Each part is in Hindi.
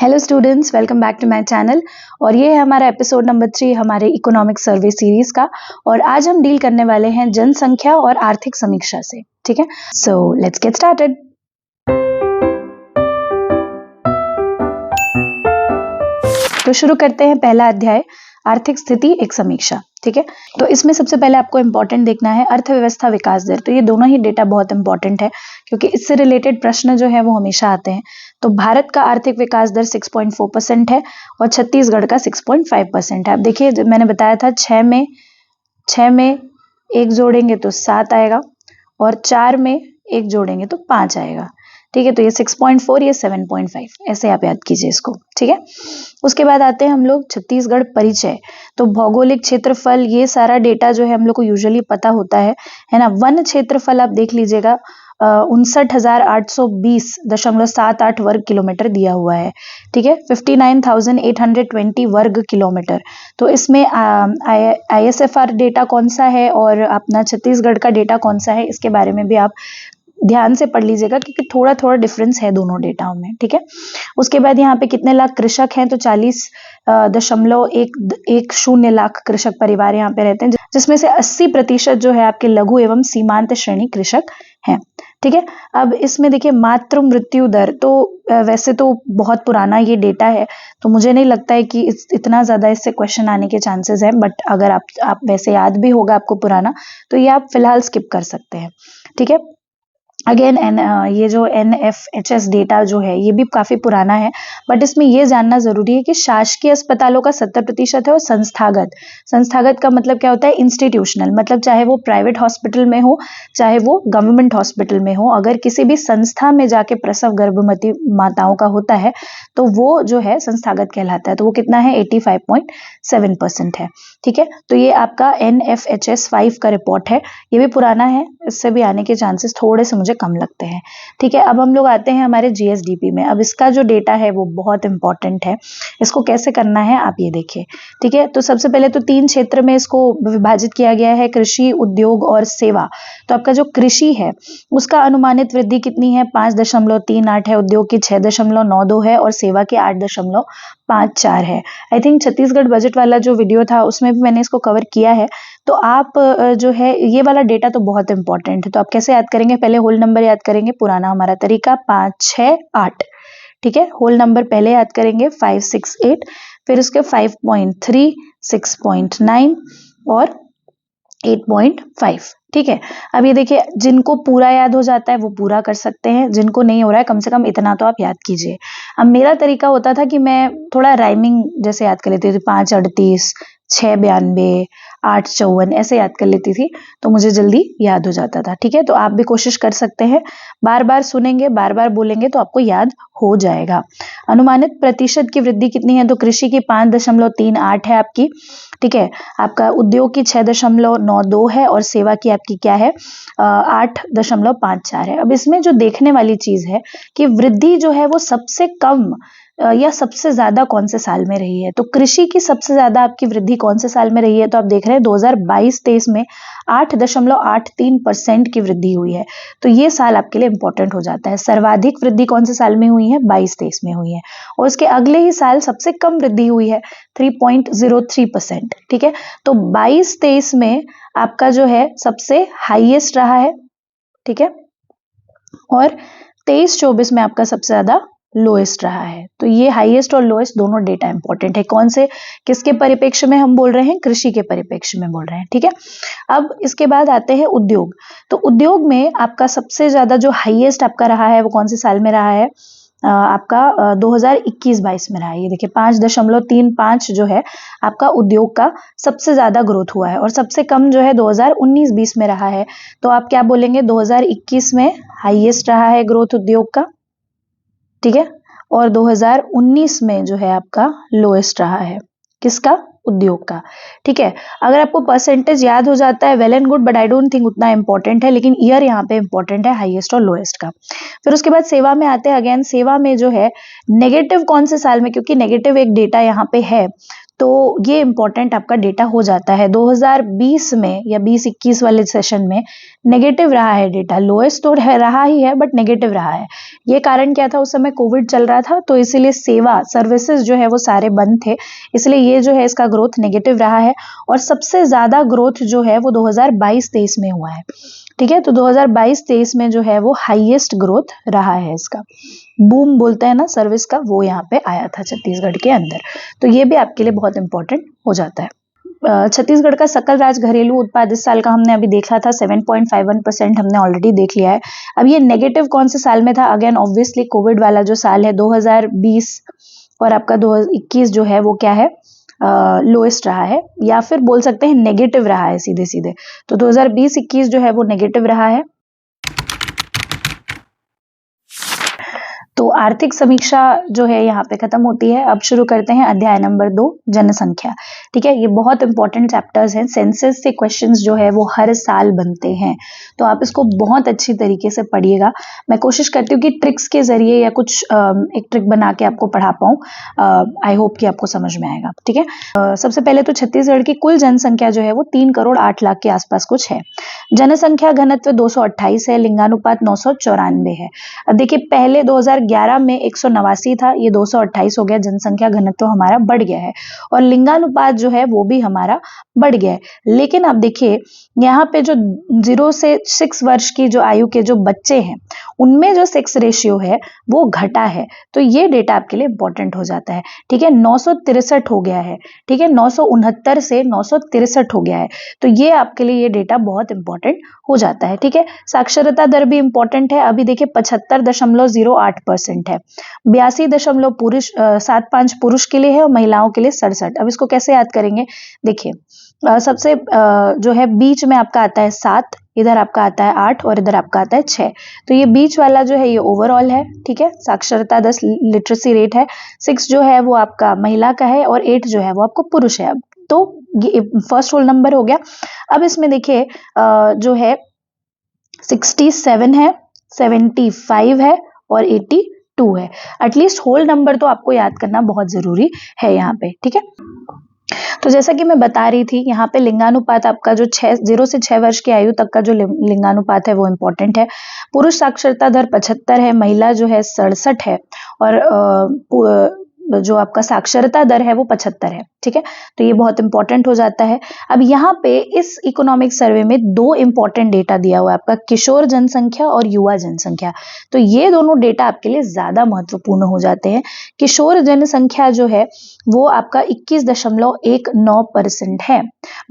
Hello students, welcome back to my channel. और ये है हमारा एपिसोड नंबर 3 हमारे इकोनॉमिक सर्वे सीरीज का। और आज हम डील करने वाले हैं जनसंख्या और आर्थिक समीक्षा से। ठीक है, सो लेट्स गेट स्टार्टेड। तो शुरू करते हैं पहला अध्याय, आर्थिक स्थिति एक समीक्षा। ठीक है, तो इसमें सबसे पहले आपको इंपॉर्टेंट देखना है अर्थव्यवस्था विकास दर। तो ये दोनों ही डेटा बहुत इंपॉर्टेंट है क्योंकि इससे रिलेटेड प्रश्न जो है वो हमेशा आते हैं। तो भारत का आर्थिक विकास दर 6.4% है और छत्तीसगढ़ का 6.5% है। अब देखिए, जब मैंने बताया था 6 में 1 जोड़ेंगे तो 7 आएगा और 4 में 1 जोड़ेंगे तो 5 आएगा। ठीक है, तो ये 6.4, ये 7.5, ऐसे आप याद कीजिए इसको। ठीक है, उसके बाद आते हैं हम लोग छत्तीसगढ़ परिचय। तो भौगोलिक क्षेत्रफल, ये सारा डेटा जो है हम लोग को यूजुअली पता होता है ना। वन क्षेत्रफल आप देख लीजिएगा, 59,820.78 वर्ग किलोमीटर दिया हुआ है। ठीक है, 59,820 वर्ग किलोमीटर। तो इसमें ISFR डेटा कौन सा है और अपना छत्तीसगढ़ का डेटा कौन सा है, इसके बारे में भी आप ध्यान से पढ़ लीजिएगा क्योंकि थोड़ा थोड़ा डिफरेंस है दोनों डेटाओं में। ठीक है, उसके बाद यहाँ पे कितने लाख कृषक हैं, तो 40.10 लाख कृषक परिवार यहाँ पे रहते हैं, जिसमें से 80% जो है आपके लघु एवं सीमांत श्रेणी कृषक हैं। ठीक है, अब इसमें देखिए मातृ मृत्यु दर। तो वैसे तो बहुत पुराना ये डेटा है, तो मुझे नहीं लगता है कि इतना ज्यादा इससे क्वेश्चन आने के चांसेस हैं, बट अगर आप वैसे याद भी होगा आपको पुराना, तो ये आप फिलहाल स्किप कर सकते हैं। ठीक है, अगेन ये जो NFHS डेटा जो है ये भी काफी पुराना है, बट इसमें ये जानना जरूरी है कि शासकीय अस्पतालों का 70% है और संस्थागत का मतलब क्या होता है, इंस्टीट्यूशनल, मतलब चाहे वो प्राइवेट हॉस्पिटल में हो चाहे वो गवर्नमेंट हॉस्पिटल में हो, अगर किसी भी संस्था में जाके प्रसव गर्भवती माताओं का होता है तो वो जो है संस्थागत कहलाता है। तो वो कितना है, 85.7% है। ठीक है, तो ये आपका NFHS 5 का रिपोर्ट है, ये भी पुराना है, इससे भी आने के चांसेस थोड़े से मुझे कम लगते हैं। ठीक है, अब हम लोग आते हैं हमारे GSDP में। अब इसका जो डेटा है वो बहुत इंपॉर्टेंट है, इसको कैसे करना है आप ये देखिए। ठीक है, तो सबसे पहले तो 3 क्षेत्र में इसको विभाजित किया गया है, कृषि, उद्योग और सेवा। तो आपका जो कृषि है उसका अनुमानित वृद्धि कितनी है, 5.38 है, उद्योग की 6.92 है और सेवा की 8.54 है। आई थिंक छत्तीसगढ़ बजट वाला जो वीडियो था उसमें भी मैंने इसको कवर किया है। तो आप जो है ये वाला डेटा तो बहुत इंपॉर्टेंट है। तो आप कैसे याद करेंगे, पहले होल नंबर याद करेंगे, पुराना हमारा तरीका 5, 6, 8। ठीक है, होल नंबर पहले याद करेंगे 5, 6, 8, फिर उसके 5.3, 6.9 और 8.5। ठीक है, अब ये देखिए, जिनको पूरा याद हो जाता है वो पूरा कर सकते हैं, जिनको नहीं हो रहा है कम से कम इतना तो आप याद कीजिए। अब मेरा तरीका होता था कि मैं थोड़ा राइमिंग जैसे याद कर लेती थी, 5.38, 6.92, 8.54 ऐसे याद कर लेती थी, तो मुझे जल्दी याद हो जाता था। ठीक है, तो आप भी कोशिश कर सकते हैं, बार बार सुनेंगे बार बार बोलेंगे तो आपको याद हो जाएगा। अनुमानित प्रतिशत की वृद्धि कितनी है, तो कृषि की 5.38 है आपकी। ठीक है, आपका उद्योग की 6.92 है और सेवा की आपकी क्या है, 8.54 है। अब इसमें जो देखने वाली चीज है कि वृद्धि जो है वो सबसे कम या सबसे ज्यादा कौन से साल में रही है। तो कृषि की सबसे ज्यादा आपकी वृद्धि कौन से साल में रही है, तो आप देख रहे हैं 2022-23 में 8.83% की वृद्धि हुई है। तो ये साल आपके लिए इंपॉर्टेंट हो जाता है। सर्वाधिक वृद्धि कौन से साल में हुई है, 22-23 में हुई है, और उसके अगले ही साल सबसे कम वृद्धि हुई है, 3.03%। ठीक है, तो 22-23 में आपका जो है सबसे हाईएस्ट रहा है। ठीक है, और 23-24 में आपका सबसे ज्यादा लोएस्ट रहा है। तो ये हाईएस्ट और लोएस्ट दोनों डेटा इंपॉर्टेंट है। कौन से, किसके परिप्रेक्ष्य में हम बोल रहे हैं, कृषि के परिप्रेक्ष्य में बोल रहे हैं। ठीक है, अब इसके बाद आते हैं उद्योग। तो उद्योग में आपका सबसे ज्यादा जो हाईएस्ट आपका रहा है वो कौन से साल में रहा है, आपका 2021-22 में रहा है। ये देखिए 5.35 जो है आपका उद्योग का सबसे ज्यादा ग्रोथ हुआ है, और सबसे कम जो है 2019-20 में रहा है। तो आप क्या बोलेंगे, 2021 में हाईएस्ट रहा है ग्रोथ उद्योग का। ठीक है, और 2019 में जो है आपका लोएस्ट रहा है, किसका, उद्योग का। ठीक है, अगर आपको परसेंटेज याद हो जाता है well and good, but I don't think उतना इंपॉर्टेंट है, लेकिन ईयर यहाँ पे इंपॉर्टेंट है हाईएस्ट और लोएस्ट का। फिर उसके बाद सेवा में आते हैं। अगेन सेवा में जो है नेगेटिव कौन से साल में, क्योंकि नेगेटिव एक डेटा यहाँ पे है, तो ये इंपॉर्टेंट आपका डेटा हो जाता है। 2020 में या 20-21 वाले सेशन में नेगेटिव रहा है डेटा, लोएस्ट तो रहा ही है बट नेगेटिव रहा है। ये कारण क्या था, उस समय कोविड चल रहा था, तो इसीलिए सेवा सर्विसेज जो है वो सारे बंद थे, इसलिए ये जो है इसका ग्रोथ नेगेटिव रहा है। और सबसे ज्यादा ग्रोथ जो है वो 2022-23 में हुआ है। ठीक है, तो 2022-23 में जो है वो हाईएस्ट ग्रोथ रहा है इसका। बूम बोलते हैं ना सर्विस का, वो यहाँ पे आया था छत्तीसगढ़ के अंदर। तो ये भी आपके लिए बहुत इंपॉर्टेंट हो जाता है। छत्तीसगढ़ का सकल राज घरेलू उत्पाद इस साल का हमने अभी देखा था 7.51%, हमने ऑलरेडी देख लिया है। अब ये नेगेटिव कौन से साल में था, अगेन ऑब्वियसली कोविड वाला जो साल है 2020 और आपका 2021 जो है वो क्या है, लोएस्ट रहा है, या फिर बोल सकते हैं नेगेटिव रहा है सीधे सीधे। तो 2020-21 जो है वो नेगेटिव रहा है। तो आर्थिक समीक्षा जो है यहाँ पे खत्म होती है। अब शुरू करते हैं अध्याय नंबर 2, जनसंख्या। ठीक है, ये बहुत इंपॉर्टेंट चैप्टर्स हैं। सेंसस से क्वेश्चंस जो है वो हर साल बनते हैं, तो आप इसको बहुत अच्छी तरीके से पढ़िएगा। मैं कोशिश करती हूँ कि ट्रिक्स के जरिए या कुछ एक ट्रिक बना के आपको पढ़ा पाऊँ। आई होप कि आपको समझ में आएगा। ठीक है, सबसे पहले तो छत्तीसगढ़ की कुल जनसंख्या जो है वो 3,08,00,000 के आसपास कुछ है। जनसंख्या घनत्व 228 है, लिंगानुपात 994 है। अब देखिए, पहले 2011 में 189 था, ये 228 हो गया, जनसंख्या घनत्व हमारा बढ़ गया है और लिंगानुपात जो है वो भी हमारा बढ़ गया है। लेकिन अब देखिए, यहाँ पे जो 0 से 6 वर्ष की जो आयु के जो बच्चे हैं, उनमें जो सेक्स रेशियो है वो घटा है। तो ये डेटा आपके लिए इंपॉर्टेंट हो जाता है। ठीक है, 963 हो गया है। ठीक है, 969 से 963 हो गया है। तो ये आपके लिए ये डेटा बहुत इंपॉर्टेंट हो जाता है। ठीक है, साक्षरता दर भी इंपॉर्टेंट है। अभी देखिए 75.08% है। 82.75 पुरुष के लिए है और महिलाओं के लिए 67। अब इसको कैसे याद करेंगे, देखिए सबसे जो है बीच में आपका आता है 7, इधर आपका आता है 8 और इधर आपका आता है 6। तो ये बीच वाला जो है ये ओवरऑल है। ठीक है, साक्षरता 10 लिटरेसी रेट है। 6 जो है वो आपका महिला का है और 8 जो है वो आपको पुरुष है। अब तो ये फर्स्ट होल नंबर हो गया। अब इसमें देखिए जो है 67 है, 75 है और 82 है। एटलीस्ट होल नंबर तो आपको याद करना बहुत जरूरी है यहाँ पे। ठीक है, तो जैसा कि मैं बता रही थी, यहाँ पे लिंगानुपात आपका जो 0 से 6 वर्ष की आयु तक का जो लिंगानुपात है वो इम्पोर्टेंट है। पुरुष साक्षरता दर 75 है, महिला जो है 67 है और जो आपका साक्षरता दर है वो 75 है। ठीक है, तो ये बहुत इंपॉर्टेंट हो जाता है। अब यहाँ पे इस इकोनॉमिक सर्वे में 2 इंपॉर्टेंट डेटा दिया हुआ है, आपका किशोर जनसंख्या और युवा जनसंख्या। तो ये दोनों डेटा आपके लिए ज्यादा महत्वपूर्ण हो जाते हैं। किशोर जनसंख्या जो है वो आपका 21.19% है।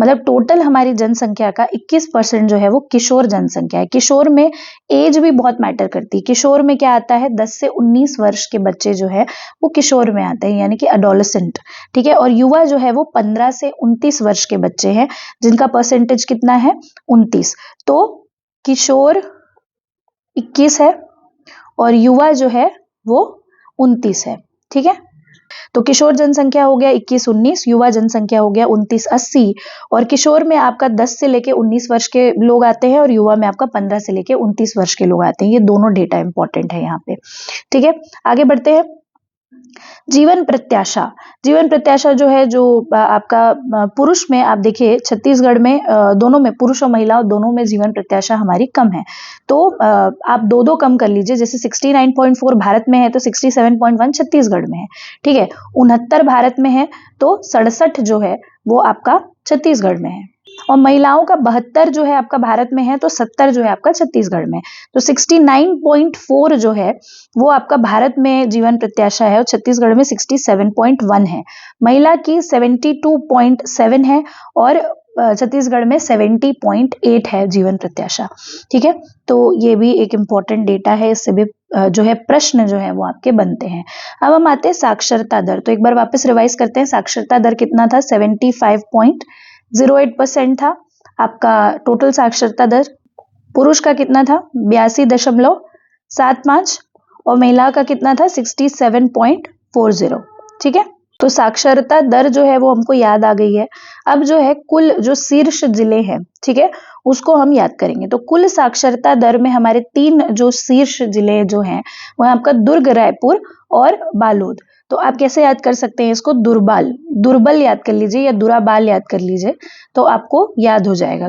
मतलब टोटल हमारी जनसंख्या का 21% जो है वो किशोर जनसंख्या है। किशोर में एज भी बहुत मैटर करती है। किशोर में क्या आता है, 10 से 19 वर्ष के बच्चे जो है वो किशोर में आते हैं, यानी कि एडोलेसेंट। ठीक है, और युवा जो है वो 15 से 29 वर्ष के बच्चे हैं, जिनका परसेंटेज कितना है, 29। तो किशोर 21 है और युवा जो है वो 29 है। ठीक है, तो किशोर जनसंख्या हो गया 21-19, युवा जनसंख्या हो गया 29-80 और किशोर में आपका 10 से लेके 19 वर्ष के लोग आते हैं और युवा में आपका 15 से लेके 29 वर्ष के लोग आते हैं। ये दोनों डेटा इंपॉर्टेंट है यहाँ पे। ठीक है, आगे बढ़ते हैं। जीवन प्रत्याशा, जीवन प्रत्याशा जो है, जो आपका पुरुष में आप देखिए छत्तीसगढ़ में दोनों में, पुरुष और महिला दोनों में जीवन प्रत्याशा हमारी कम है। तो आप दो कम कर लीजिए, जैसे 69.4 भारत में है तो 67.1 छत्तीसगढ़ में है। ठीक है, 69 भारत में है तो 67 जो है वो आपका छत्तीसगढ़ में है। और महिलाओं का 72 जो है आपका भारत में है तो 70 जो है आपका छत्तीसगढ़ में। तो 69.4 जो है वो आपका भारत में जीवन प्रत्याशा है और छत्तीसगढ़ में 67.1 है। महिला की 72.7 है और छत्तीसगढ़ में 70.8 है जीवन प्रत्याशा। ठीक है, तो ये भी एक इम्पॉर्टेंट डेटा है, इससे भी जो है प्रश्न जो है वो आपके बनते हैं। अब हम आते हैं साक्षरता दर। तो एक बार वापस रिवाइज करते हैं, साक्षरता दर कितना था, 75.08% था आपका टोटल साक्षरता दर। पुरुष का कितना था, 82.75 और महिला का कितना था, 67.40। ठीक है, तो साक्षरता दर जो है वो हमको याद आ गई है। अब जो है कुल जो शीर्ष जिले हैं, ठीक है, उसको हम याद करेंगे। तो कुल साक्षरता दर में हमारे 3 जो शीर्ष जिले जो हैं वो है आपका दुर्ग, रायपुर और बालोद। तो आप कैसे याद कर सकते हैं इसको, दुर्बल याद कर लीजिए या दुराबाल याद कर लीजिए, तो आपको याद हो जाएगा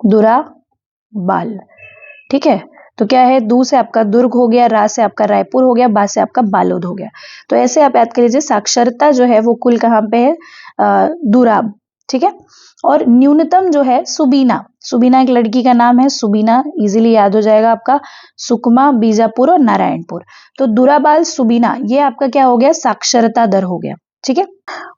दुरा बाल। ठीक है, तो क्या है, दू से आपका दुर्ग हो गया, रा से आपका रायपुर हो गया, बा से आपका बालोद हो गया। तो ऐसे आप याद कर लीजिए, साक्षरता जो है वो कुल कहाँ पे है, दूराब, ठीक है। और न्यूनतम जो है सुबीना, सुबीना एक लड़की का नाम है, सुबीना इजीली याद हो जाएगा आपका, सुकमा, बीजापुर और नारायणपुर। तो दुराबाल सुबीना ये आपका क्या हो गया, साक्षरता दर हो गया, ठीक है।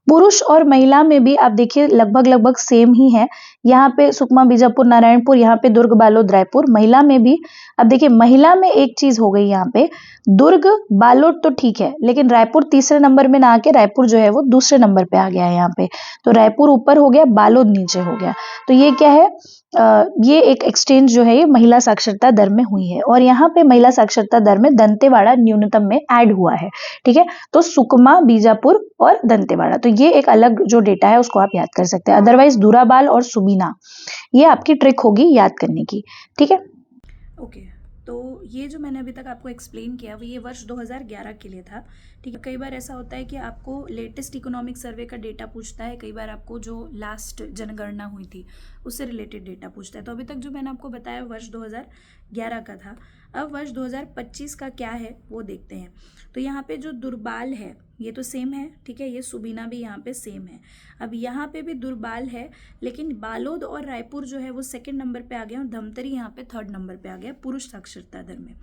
पुरुष और महिला में भी आप देखिए लगभग लगभग सेम ही है, यहाँ पे सुकमा, बीजापुर, नारायणपुर, यहाँ पे दुर्ग, बालोद, रायपुर। महिला में भी अब देखिए, महिला में एक चीज हो गई, यहाँ पे दुर्ग, बालोद तो ठीक है, लेकिन रायपुर तीसरे नंबर में ना आके रायपुर जो है वो दूसरे नंबर पे आ गया है यहाँ पे। तो रायपुर ऊपर हो गया, बालोद नीचे हो गया। तो ये क्या है, ये एक एक्सचेंज जो है ये महिला साक्षरता दर में हुई है। और यहाँ पे महिला साक्षरता दर में दंतेवाड़ा न्यूनतम में ऐड हुआ है, ठीक है। तो सुकमा, बीजापुर और दंतेवाड़ा, तो ये एक अलग जो डेटा है उसको आप याद कर सकते हैं। अदरवाइज दूराबाल और सुबीना ये आपकी ट्रिक होगी याद करने की, ठीक है। ओके, तो ये जो मैंने अभी तक आपको एक्सप्लेन किया वो ये वर्ष 2011 के लिए था, ठीक है। कई बार ऐसा होता है कि आपको लेटेस्ट इकोनॉमिक सर्वे का डेटा पूछता है, कई बार आपको जो लास्ट जनगणना हुई थी उससे रिलेटेड डेटा पूछता है। तो अभी तक जो मैंने आपको बताया वर्ष 2011 का था। अब वर्ष 2025 का क्या है वो देखते हैं। तो यहाँ पे जो दुर्बाल है ये तो सेम है, ठीक है, ये सुबीना भी यहाँ पे सेम है। अब यहाँ पे भी दुर्बाल है, लेकिन बालोद और रायपुर जो है वो सेकंड नंबर पे आ गया और धमतरी यहाँ पे थर्ड नंबर पे आ गया पुरुष साक्षरता दर में।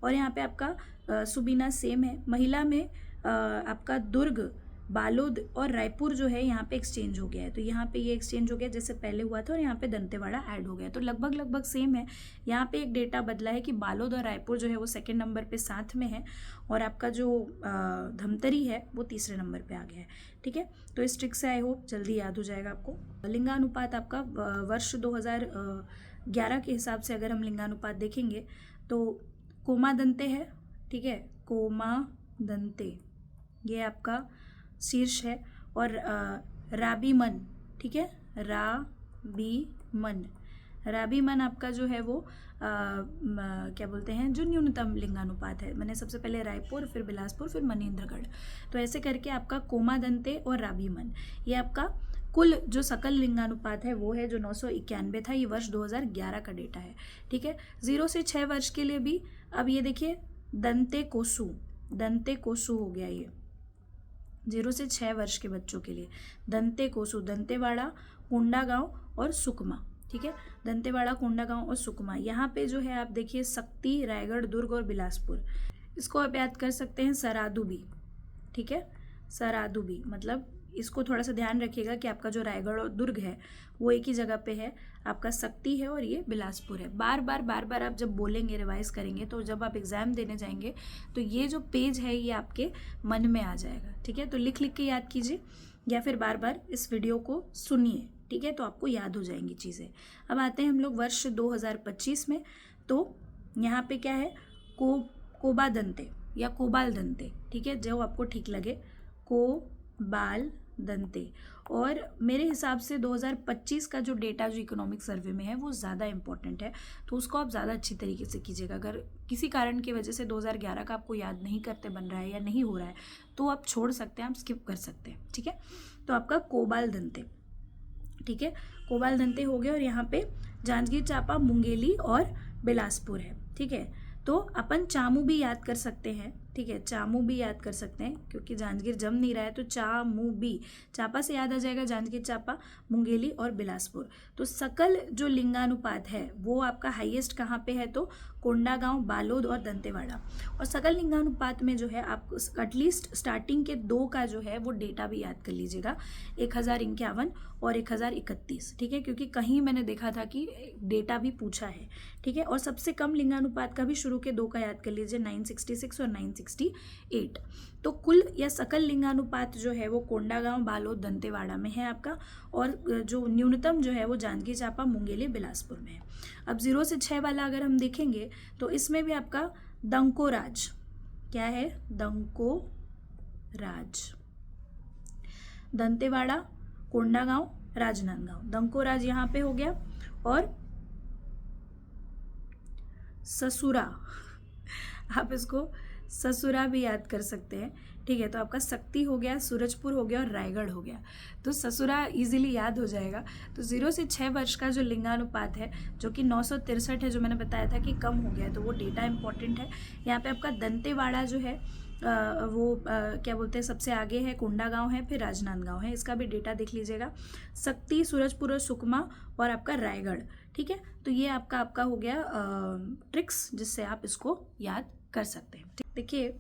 और यहाँ पे आपका सुबीना सेम है। महिला में आपका दुर्ग, बालोद और रायपुर जो है यहाँ पे एक्सचेंज हो गया है। तो यहाँ पे ये एक्सचेंज हो गया जैसे पहले हुआ था, और यहाँ पे दंतेवाड़ा ऐड हो गया। तो लगभग लगभग सेम है। यहाँ पे एक डेटा बदला है कि बालोद और रायपुर जो है वो सेकंड नंबर पे साथ में है, और आपका जो धमतरी है वो तीसरे नंबर पे आ गया है, ठीक है। तो इस ट्रिक से आई होप जल्दी याद हो जाएगा आपको। लिंगानुपात आपका वर्ष 2011 के हिसाब से अगर हम लिंगानुपात देखेंगे तो कोमा दंते है, ठीक है, कोमा दंते ये आपका शीर्ष है, और राबी मन, ठीक है, राबी मन आपका जो है वो क्या बोलते हैं, जो न्यूनतम लिंगानुपात है। मैंने सबसे पहले रायपुर, फिर बिलासपुर, फिर मनेंद्रगढ़, तो ऐसे करके आपका कोमा दंते और राबी मन ये आपका कुल जो सकल लिंगानुपात है वो है जो 991 था। ये वर्ष 2011 का डेटा है, ठीक है। 0 से 6 वर्ष के लिए भी अब ये देखिए दंते कोसु हो गया। ये 0 से 6 वर्ष के बच्चों के लिए दंते कोसु, दंतेवाड़ा, कोंडागांव और सुकमा, ठीक है, दंतेवाड़ा, कोंडागांव और सुकमा। यहाँ पे जो है आप देखिए शक्ति, रायगढ़, दुर्ग और बिलासपुर, इसको आप याद कर सकते हैं सरादू भी, ठीक है, सरादू भी मतलब इसको थोड़ा सा ध्यान रखिएगा कि आपका जो रायगढ़ और दुर्ग है वो एक ही जगह पे है, आपका शक्ति है और ये बिलासपुर है। बार बार आप जब बोलेंगे, रिवाइज करेंगे, तो जब आप एग्जाम देने जाएंगे तो ये जो पेज है ये आपके मन में आ जाएगा, ठीक है। तो लिख के याद कीजिए या फिर बार बार इस वीडियो को सुनिए, ठीक है, तो आपको याद हो जाएंगी चीज़ें। अब आते हैं हम लोग वर्ष 2025 में। तो यहाँ पे क्या है, कोबा दंते या कोबाल दंते, ठीक है, जो आपको ठीक लगे, कोबाल दंते। और मेरे हिसाब से 2025 का जो डेटा जो इकोनॉमिक सर्वे में है वो ज़्यादा इंपॉर्टेंट है, तो उसको आप ज़्यादा अच्छी तरीके से कीजिएगा। अगर किसी कारण की वजह से 2011 का आपको याद नहीं करते बन रहा है या नहीं हो रहा है तो आप छोड़ सकते हैं, आप स्किप कर सकते हैं, ठीक है। तो आपका कोबाल दंते, ठीक है, कोबाल दंते हो गया। और यहाँ पे जांजगीर चांपा, मुंगेली और बिलासपुर है, ठीक है। तो अपन चामू भी याद कर सकते हैं, ठीक है, चामू भी याद कर सकते हैं क्योंकि जांजगीर जम नहीं रहा है, तो चामू भी, चांपा से याद आ जाएगा जांजगीर चांपा, मुंगेली और बिलासपुर। तो सकल जो लिंगानुपात है वो आपका हाईएस्ट कहाँ पे है, तो कोंडागांव, बालोद और दंतेवाड़ा। और सकल लिंगानुपात में जो है आप एटलीस्ट स्टार्टिंग के 2 का जो है वो डेटा भी याद कर लीजिएगा, 1051 और 1031, ठीक है, क्योंकि कहीं मैंने देखा था कि डेटा भी पूछा है, ठीक है। और सबसे कम लिंगानुपात का भी शुरू के 2 का याद कर लीजिए, 966 और 968। तो कुल या सकल लिंगानुपात जो है वो कोंडागांव, बालोद, दंतेवाड़ा में है आपका, और जो न्यूनतम जो है वो जांजगीर चांपा, मुंगेली, बिलासपुर में है। अब 0 से 6 वाला अगर हम देखेंगे तो इसमें भी आपका दंकोराज, क्या है, दंकोराज, दंतेवाड़ा, कोंडागांव, राजनांदगांव, दंकोराज यहाँ पे हो गया। और ससुरा आप इसको ससुरा भी याद कर सकते हैं, ठीक है। तो आपका शक्ति हो गया, सूरजपुर हो गया और रायगढ़ हो गया। तो ससुरा इजीली याद हो जाएगा। तो 0 से 6 वर्ष का जो लिंगानुपात है जो कि 963 है, जो मैंने बताया था कि कम हो गया है, तो वो डेटा इंपॉर्टेंट है। यहाँ पे आपका दंतेवाड़ा जो है क्या बोलते हैं, सबसे आगे है, कोंडागांव है, फिर राजनांदगांव है, इसका भी डेटा देख लीजिएगा। शक्ति, सूरजपुर और सुकमा और आपका रायगढ़, ठीक है। तो ये आपका हो गया ट्रिक्स जिससे आप इसको याद कर सकते हैं। देखिए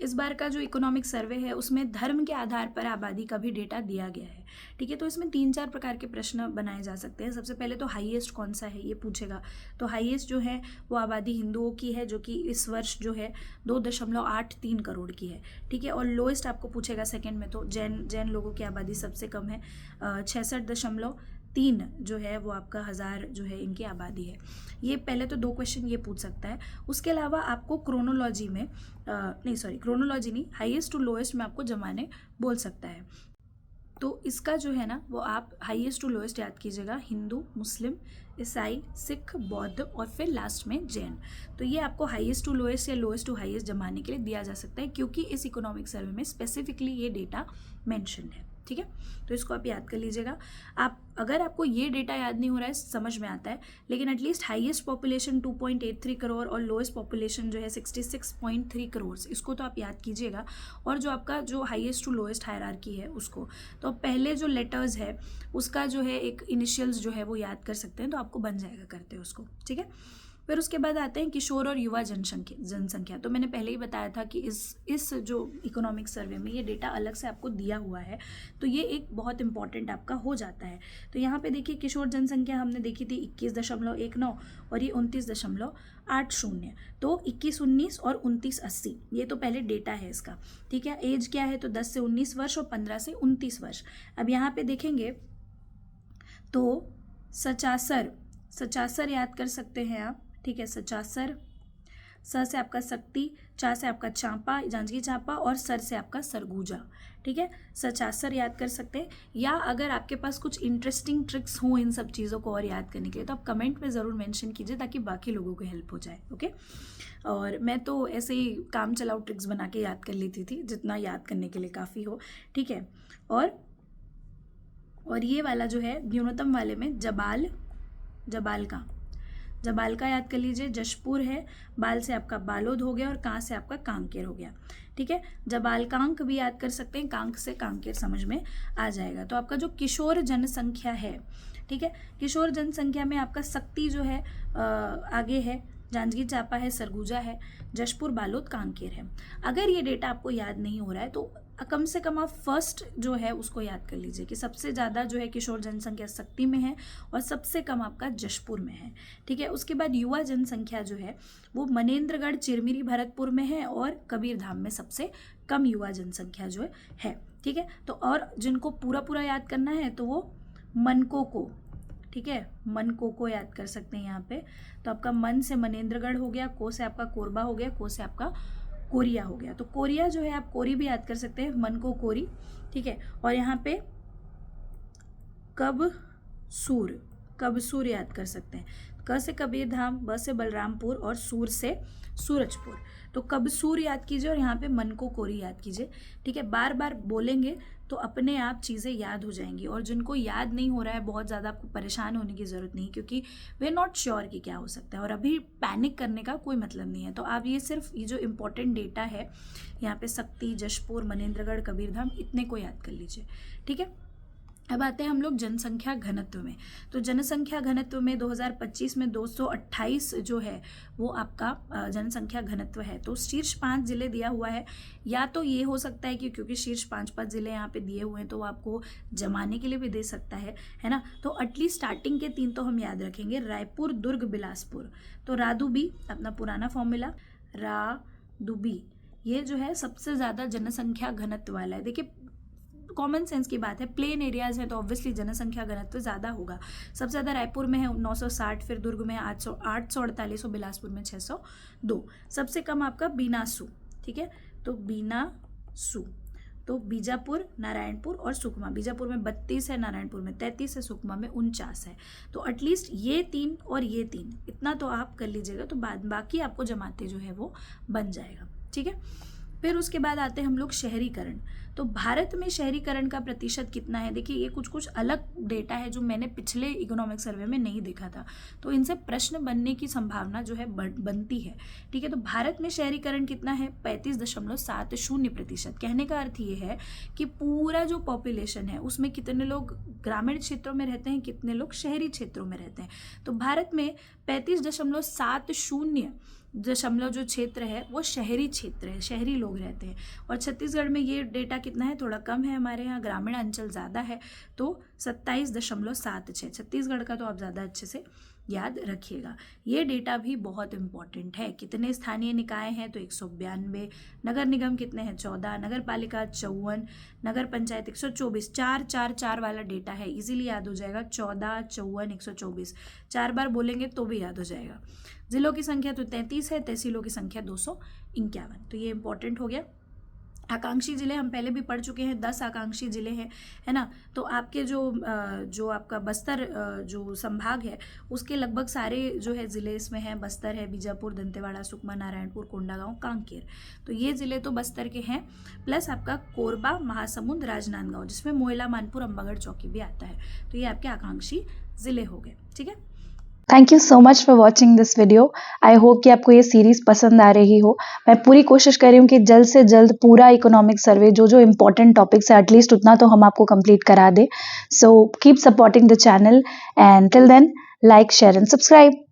इस बार का जो इकोनॉमिक सर्वे है उसमें धर्म के आधार पर आबादी का भी डेटा दिया गया है, ठीक है। तो इसमें 3-4 प्रकार के प्रश्न बनाए जा सकते हैं। सबसे पहले तो हाईएस्ट कौन सा है ये पूछेगा। तो हाईएस्ट जो है वो आबादी हिंदुओं की है, जो कि इस वर्ष जो है 2.83 करोड़ की है, ठीक है। और लोएस्ट आपको पूछेगा सेकेंड में, तो जैन लोगों की आबादी सबसे कम है, 66.3 जो है वो आपका 1000 जो है इनकी आबादी है। ये पहले तो 2 क्वेश्चन ये पूछ सकता है। उसके अलावा आपको क्रोनोलॉजी में क्रोनोलॉजी नहीं, हाईएस्ट टू लोएस्ट में आपको जमाने बोल सकता है। तो इसका जो है ना वो आप हाईएस्ट टू लोएस्ट याद कीजिएगा, हिंदू, मुस्लिम, ईसाई, सिख, बौद्ध और फिर लास्ट में जैन। तो ये आपको हाईएस्ट टू लोएस्ट या लोएस्ट टू हाईएस्ट जमाने के लिए दिया जा सकता है, क्योंकि इस इकोनॉमिक सर्वे में स्पेसिफिकली ये डेटा मेंशन है, ठीक है। तो इसको आप याद कर लीजिएगा। अगर आपको ये डेटा याद नहीं हो रहा है, समझ में आता है, लेकिन एटलीस्ट हाईएस्ट पॉपुलेशन 2.83 करोड़ और लोएस्ट पॉपुलेशन जो है 66.3 करोड़, इसको तो आप याद कीजिएगा। और जो आपका जो हाईएस्ट टू लोएस्ट हायरार्की है उसको, तो पहले जो लेटर्स है उसका जो है एक इनिशियल्स जो है वो याद कर सकते हैं, तो आपको बन जाएगा करते हैं उसको, ठीक है। फिर उसके बाद आते हैं किशोर और युवा जनसंख्या। तो मैंने पहले ही बताया था कि इस जो इकोनॉमिक सर्वे में ये डेटा अलग से आपको दिया हुआ है, तो ये एक बहुत इंपॉर्टेंट आपका हो जाता है। तो यहाँ पे देखिए किशोर जनसंख्या हमने देखी थी 21.19 और ये 29.80। तो 21-19 और 29-80 ये तो पहले डेटा है इसका, ठीक है। एज क्या है, तो 10 से 19 वर्ष और 15 से 29 वर्ष। अब यहाँ पे देखेंगे तो 55 याद कर सकते हैं आप, ठीक है। 55, स से आपका शक्ति, चा से आपका चांपा, जांजगीर चांपा और सर से आपका सरगुजा, ठीक है। 55 याद कर सकते हैं। या अगर आपके पास कुछ इंटरेस्टिंग ट्रिक्स हों इन सब चीज़ों को और याद करने के लिए, तो आप कमेंट में ज़रूर मेंशन कीजिए ताकि बाकी लोगों को हेल्प हो जाए, ओके। और मैं तो ऐसे ही काम चलाऊ ट्रिक्स बना के याद कर लेती थी, जितना याद करने के लिए काफ़ी हो, ठीक है। और ये वाला जो है न्यूनतम वाले में जबाल का याद कर लीजिए। जशपुर है, बाल से आपका बालोद हो गया और कां से आपका कांकेर हो गया, ठीक है। जबाल कांक भी याद कर सकते हैं, कांक से कांकेर समझ में आ जाएगा। तो आपका जो किशोर जनसंख्या है, ठीक है, किशोर जनसंख्या में आपका शक्ति जो है आगे है, जांजगीर चांपा है, सरगुजा है, जशपुर, बालोद, कांकेर है। अगर ये डेटा आपको याद नहीं हो रहा है तो कम से कम आप फर्स्ट जो है उसको याद कर लीजिए कि सबसे ज़्यादा जो है किशोर जनसंख्या शक्ति में है और सबसे कम आपका जशपुर में है, ठीक है। उसके बाद युवा जनसंख्या जो है वो मनेंद्रगढ़, चिरमिरी, भरतपुर में है और कबीरधाम में सबसे कम युवा जनसंख्या जो है, ठीक है। तो और जिनको पूरा याद करना है तो वो मनको को, ठीक है, मनको को याद कर सकते हैं यहाँ पे। तो आपका मन से मनेंद्रगढ़ हो गया, को से आपका कोरबा हो गया, को से आपका कोरिया हो गया। तो कोरिया जो है आप कोरी भी याद कर सकते हैं, मन को कोरी, ठीक है। और यहाँ पे कबसूर याद कर सकते हैं, क से कबीरधाम, ब से बलरामपुर और सूर से सूरजपुर। तो कबसूर याद कीजिए और यहाँ पे मन को कोरी याद कीजिए, ठीक है। बार बार बोलेंगे तो अपने आप चीज़ें याद हो जाएंगी। और जिनको याद नहीं हो रहा है, बहुत ज़्यादा आपको परेशान होने की ज़रूरत नहीं, क्योंकि वे नॉट श्योर कि क्या हो सकता है और अभी पैनिक करने का कोई मतलब नहीं है। तो आप ये सिर्फ ये जो इम्पोर्टेंट डेटा है यहाँ पे शक्ति, जशपुर, मनेंद्रगढ़, कबीरधाम, इतने को याद कर लीजिए, ठीक है। अब आते हैं हम लोग जनसंख्या घनत्व में। तो जनसंख्या घनत्व में 2025 में 228 जो है वो आपका जनसंख्या घनत्व है। तो शीर्ष 5 जिले दिया हुआ है, या तो ये हो सकता है कि क्योंकि शीर्ष 5 जिले यहाँ पे दिए हुए हैं तो वो आपको जमाने के लिए भी दे सकता है ना। तो एटलीस्ट स्टार्टिंग के 3 तो हम याद रखेंगे, रायपुर, दुर्ग, बिलासपुर। तो रादुबी अपना पुराना फॉर्मूला, रादुबी ये जो है सबसे ज़्यादा जनसंख्या घनत्व वाला है। देखिए कॉमन सेंस की बात है, प्लेन एरियाज हैं तो ऑब्वियसली जनसंख्या घनत्व ज़्यादा होगा। सबसे ज़्यादा रायपुर में है 960, फिर दुर्ग में 848 और बिलासपुर में 602। सबसे कम आपका बीनासू, ठीक है। तो बीनासू, तो बीजापुर, नारायणपुर और सुकमा। बीजापुर में 32 है, नारायणपुर में 33 है, सुकमा में 49 है। तो एटलीस्ट ये 3 और ये 3 इतना तो आप कर लीजिएगा, तो बाकी आपको जमाते जो है वो बन जाएगा, ठीक है। फिर उसके बाद आते हैं हम लोग शहरीकरण। तो भारत में शहरीकरण का प्रतिशत कितना है, देखिए ये कुछ अलग डेटा है जो मैंने पिछले इकोनॉमिक सर्वे में नहीं देखा था, तो इनसे प्रश्न बनने की संभावना जो है बनती है, ठीक है। तो भारत में शहरीकरण कितना है, 35.70%। कहने का अर्थ ये है कि पूरा जो पॉपुलेशन है उसमें कितने लोग ग्रामीण क्षेत्रों में रहते हैं, कितने लोग शहरी क्षेत्रों में रहते हैं। तो भारत में 35.70% जो क्षेत्र है वो शहरी क्षेत्र है, शहरी लोग रहते हैं। और छत्तीसगढ़ में ये डेटा कितना है, थोड़ा कम है, हमारे यहाँ ग्रामीण अंचल ज़्यादा है, तो 27.76। छत्तीसगढ़ का तो आप ज़्यादा अच्छे से याद रखिएगा। ये डेटा भी बहुत इंपॉर्टेंट है। कितने स्थानीय निकाय हैं, तो 192, नगर निगम कितने हैं, 14, नगर पालिका 54, नगर पंचायत 124। 4 वाला डेटा है, इजीली याद हो जाएगा, 14, 54, 124, 4 बार बोलेंगे तो भी याद हो जाएगा। जिलों की संख्या तो 33 है, तहसीलों की संख्या 251, तो ये इंपॉर्टेंट हो गया। आकांक्षी जिले हम पहले भी पढ़ चुके हैं, 10 आकांक्षी जिले हैं, है ना। तो आपके जो आपका बस्तर जो संभाग है उसके लगभग सारे जो है ज़िले इसमें हैं। बस्तर है, बीजापुर, दंतेवाड़ा, सुकमा, नारायणपुर, कोंडागांव, कांकेर, तो ये ज़िले तो बस्तर के हैं। प्लस आपका कोरबा, महासमुंद, राजनांदगांव, जिसमें मोयला, मानपुर, अंबागढ़ चौकी भी आता है, तो ये आपके आकांक्षी ज़िले हो गए, ठीक है। Thank you so much for watching this video. I hope कि आपको ये सीरीज पसंद आ रही हो। मैं पूरी कोशिश कर रही हूँ कि जल्द से जल्द पूरा इकोनॉमिक सर्वे जो इम्पोर्टेंट टॉपिक्स है एटलीस्ट उतना तो हम आपको कंप्लीट करा दे। So keep supporting the channel and till then like, share and subscribe.